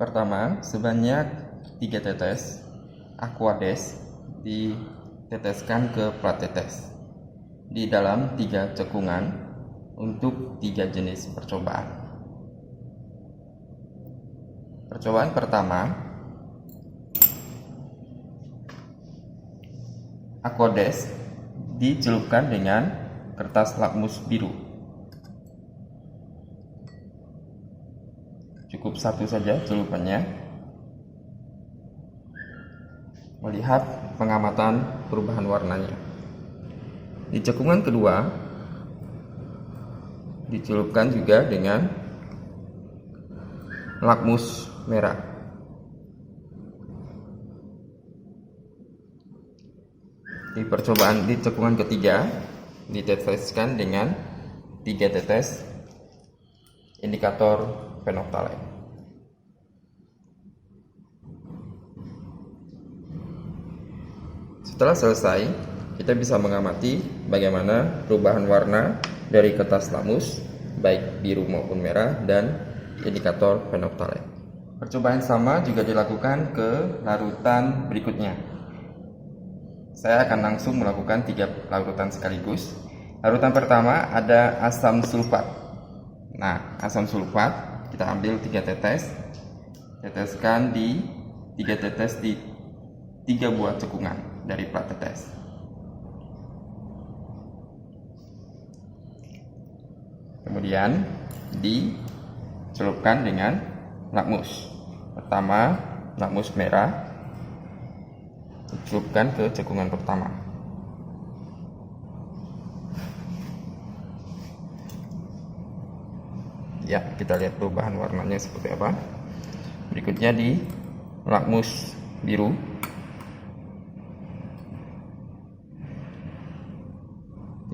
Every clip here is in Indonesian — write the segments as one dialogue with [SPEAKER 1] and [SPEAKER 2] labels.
[SPEAKER 1] Pertama, sebanyak 3 tetes Aquades diteteskan ke plat tetes di dalam 3 cekungan untuk 3 jenis percobaan. Percobaan pertama, Aquades dicelupkan dengan kertas lakmus biru. Cukup satu saja celupannya. Melihat pengamatan perubahan warnanya. Di cekungan kedua dicelupkan juga dengan lakmus merah. Di percobaan di cekungan ketiga diteteskan dengan 3 tetes indikator phenolphthalein. Setelah selesai, kita bisa mengamati bagaimana perubahan warna dari kertas lakmus baik biru maupun merah dan indikator phenolphthalein. Percobaan sama juga dilakukan ke larutan berikutnya. Saya akan langsung melakukan 3 larutan sekaligus. Larutan pertama ada asam sulfat. Nah, asam sulfat kita ambil 3 tetes, teteskan di 3 tetes di 3 buah cekungan dari plat tetes. Kemudian dicelupkan dengan lakmus. Pertama, lakmus merah dicelupkan ke cekungan pertama. Ya, kita lihat perubahan warnanya seperti apa. Berikutnya di lakmus biru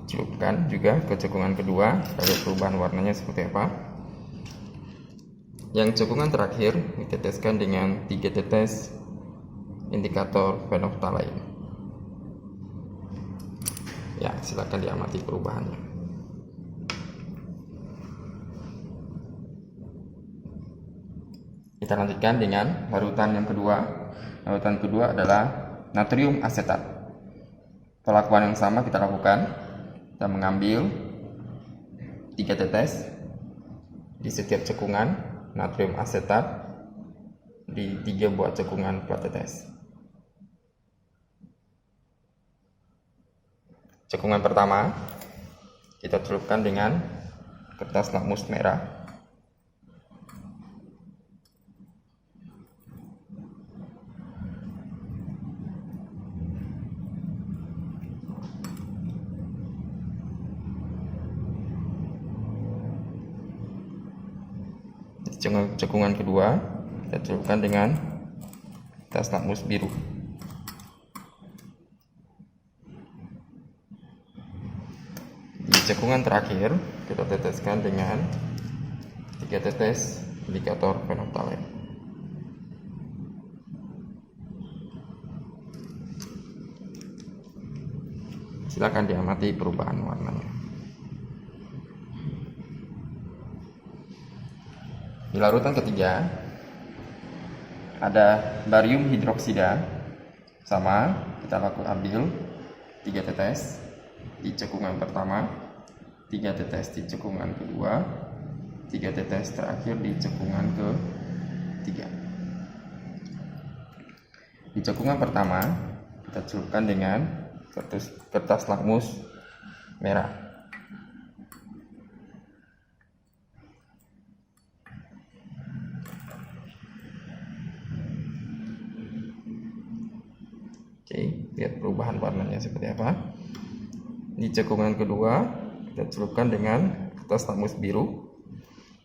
[SPEAKER 1] dicelupkan juga ke cekungan kedua. Kita lihat perubahan warnanya seperti apa. Yang cekungan terakhir diteteskan dengan 3 tetes indikator phenolphthalein. Ya, silakan diamati perubahannya. Kita lanjutkan dengan larutan yang kedua. Larutan kedua adalah natrium asetat. Perlakuan yang sama kita lakukan. Kita mengambil 3 tetes di setiap cekungan natrium asetat di 3 buah cekungan plat tetes. Cekungan pertama kita celupkan dengan kertas lakmus merah. Cekungan kedua kita celupkan dengan kertas lakmus biru. Di cekungan terakhir kita teteskan dengan 3 tetes indikator phenolphthalein. Silakan diamati perubahan warnanya. Di larutan ketiga ada barium hidroksida. Sama, kita ambil 3 tetes di cekungan pertama, 3 tetes di cekungan kedua, 3 tetes terakhir di cekungan ketiga. Di cekungan pertama kita celupkan dengan kertas lakmus merah. Oke, lihat perubahan warnanya seperti apa. Di cekungan kedua kita celupkan dengan kertas lakmus biru.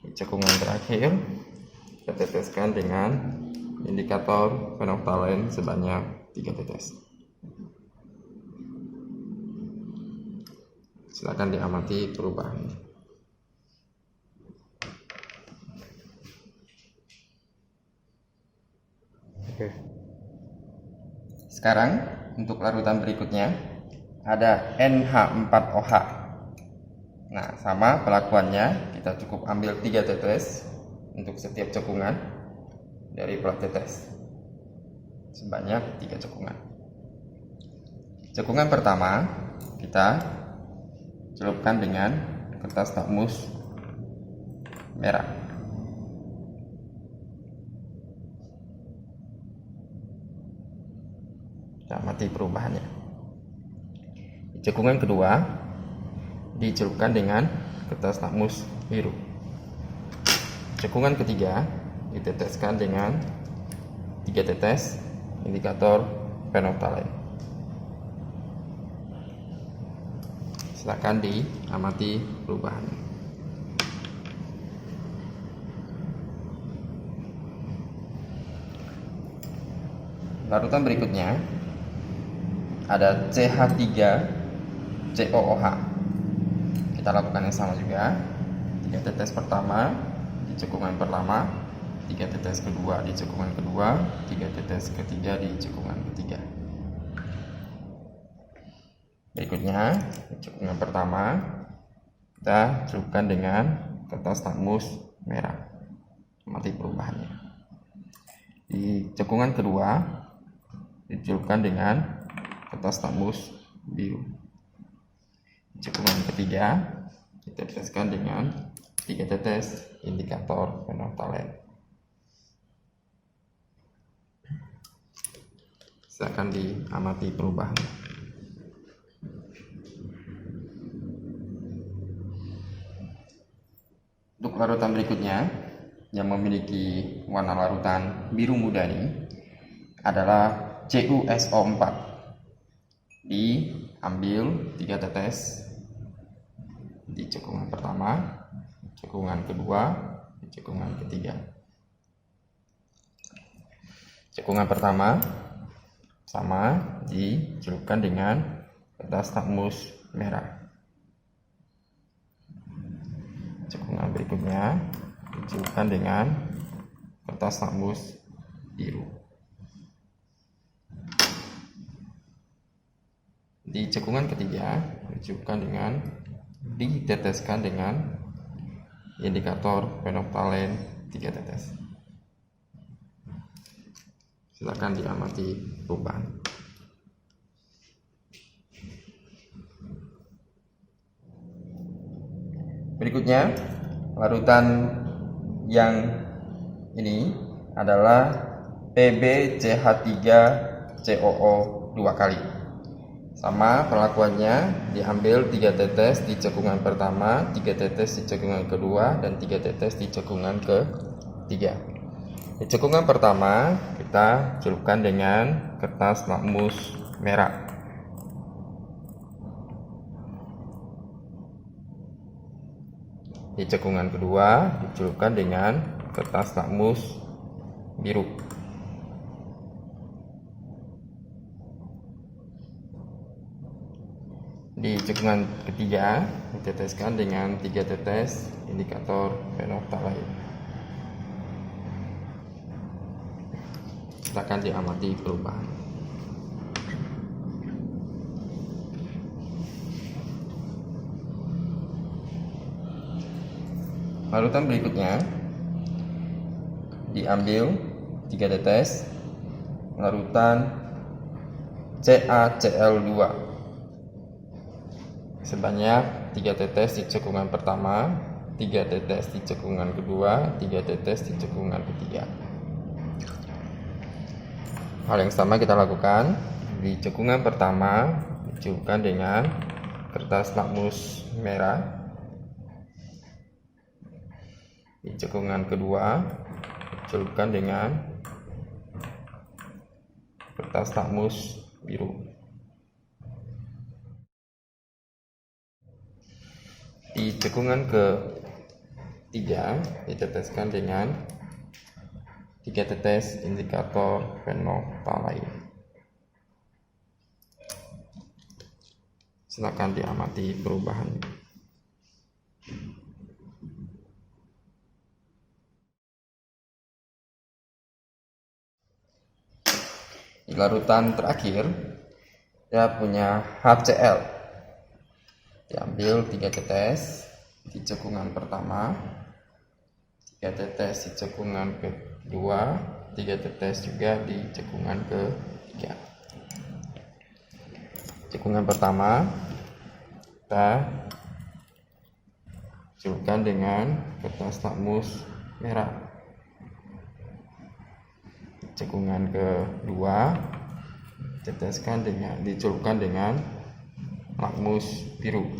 [SPEAKER 1] Di cekungan terakhir kita teteskan dengan indikator phenolphthalein sebanyak 3 tetes. Silakan diamati perubahannya. Oke. Sekarang untuk larutan berikutnya ada NH4OH. Nah, sama pelakuannya, kita cukup ambil 3 tetes untuk setiap cekungan. dari plat tetes sebanyak 3 cekungan. Cekungan pertama kita celupkan dengan kertas lakmus merah. Kita amati perubahannya. Cekungan kedua dicelupkan dengan kertas lakmus biru. Cekungan ketiga diteteskan dengan 3 tetes indikator phenolphthalein. Silakan diamati perubahannya. Larutan berikutnya ada CH3COOH. Kita lakukan yang sama juga. 3 tetes pertama di cekungan pertama, 3 tetes kedua di cekungan kedua, 3 tetes ketiga di cekungan ketiga. Berikutnya, di cekungan pertama kita celupkan dengan kertas lakmus merah. Amati perubahannya. Di cekungan kedua dicelupkan dengan kertas lakmus biru. Di cekungan ketiga diteteskan dengan 3 tetes indikator phenolphthalein. Silakan diamati perubahan. Untuk larutan berikutnya yang memiliki warna larutan biru muda ini adalah CuSO4. Diambil 3 tetes di cekungan pertama, cekungan kedua, cekungan ketiga. Cekungan pertama sama dicelupkan dengan kertas lakmus merah. Cekungan berikutnya dicelupkan dengan kertas lakmus biru. Di cekungan ketiga diteteskan dengan indikator phenolphthalein 3 tetes. Silakan diamati perubahan. Berikutnya, larutan yang ini adalah PbCH3COO 2 kali. Sama perlakuannya, diambil 3 tetes di cekungan pertama, 3 tetes di cekungan kedua, dan 3 tetes di cekungan ketiga. Di cekungan pertama kita celupkan dengan kertas lakmus merah. Di cekungan kedua dicelupkan dengan kertas lakmus biru. Di cekungan ketiga diteteskan dengan 3 tetes indikator phenolphthalein. Silakan diamati perubahan. Larutan berikutnya diambil 3 tetes larutan CaCl2 sebanyak 3 tetes di cekungan pertama, 3 tetes di cekungan kedua, 3 tetes di cekungan ketiga. Hal yang sama kita lakukan. Di cekungan pertama dicelupkan dengan kertas lakmus merah. Di cekungan kedua dicelupkan dengan kertas lakmus biru. Di cekungan ketiga diteteskan dengan 3 tetes indikator phenolphthalein. Silakan diamati perubahan. Di larutan terakhir kita punya HCl. Diambil 3 tetes di cekungan pertama, 3 tetes di cekungan kedua, 3 tetes juga di cekungan ketiga. Cekungan pertama kita celupkan dengan kertas lakmus merah. Cekungan kedua dicelupkan dengan lakmus biru.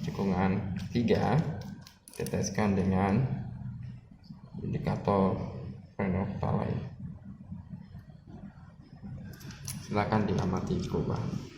[SPEAKER 1] Cekungan ketiga teteskan dengan indikator phenolphthalein. Silakan diamati perubahan.